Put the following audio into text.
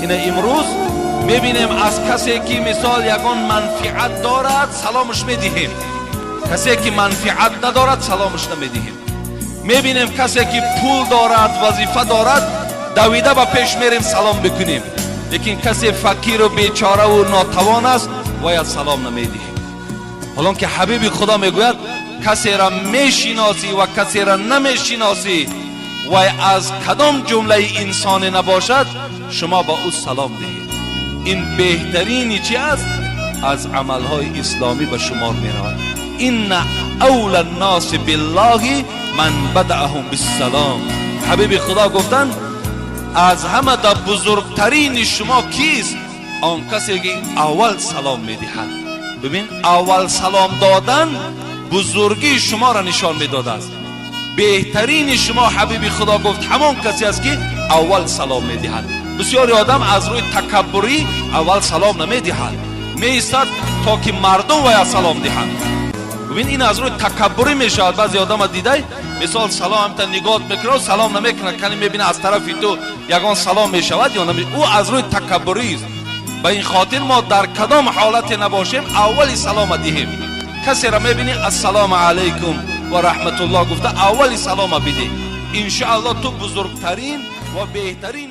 این امروز میبینیم از کسی که مثال یگان منفعت دارد سلامش میدهیم، کسی که منفعت ندارد سلامش نمیدهیم. میبینیم کسی که پول دارد وظیفه دارد دویده به پیش میریم سلام بکنیم، لیکن کسی فقیر و بیچاره و ناتوان است باید سلام نمیدهیم. حالا که حبیب خدا میگوید کسی را میشناسی و کسی را نمیشناسی و از کدام جمله انسان نباشد شما با او سلام دهید. این بهترینی چی است؟ از عملهای اسلامی به شمار میرود. ان اول الناس بالله من بدأهم بالسلام. حبیب خدا گفتند از همه در بزرگترین شما کیست؟ آن کسی که اول سلام میدهد. ببین اول سلام دادن بزرگی شما را نشان میداده است. بهترین شما حبیب خدا گفت همان کسی است که اول سلام میدهد. بسیاری آدم از روی تکبری اول سلام نمیدهد، میایستد تا که مردم وی سلام دهند. ببین این از روی تکبری میشود. بعضی آدم دیده مثال سلام همتا نگاه میکنه و سلام نمیکنه، کنی میبینه از طرفی تو یگان سلام میشود یا نمی، او از روی تکبری است. به این خاطر ما در کدام حالت نباشیم اولی سلام دهیم. کسی را میبینی السلام علیکم و رحمت الله گفته اولی سلام بده، ان شاء الله تو بزرگترین و بهترین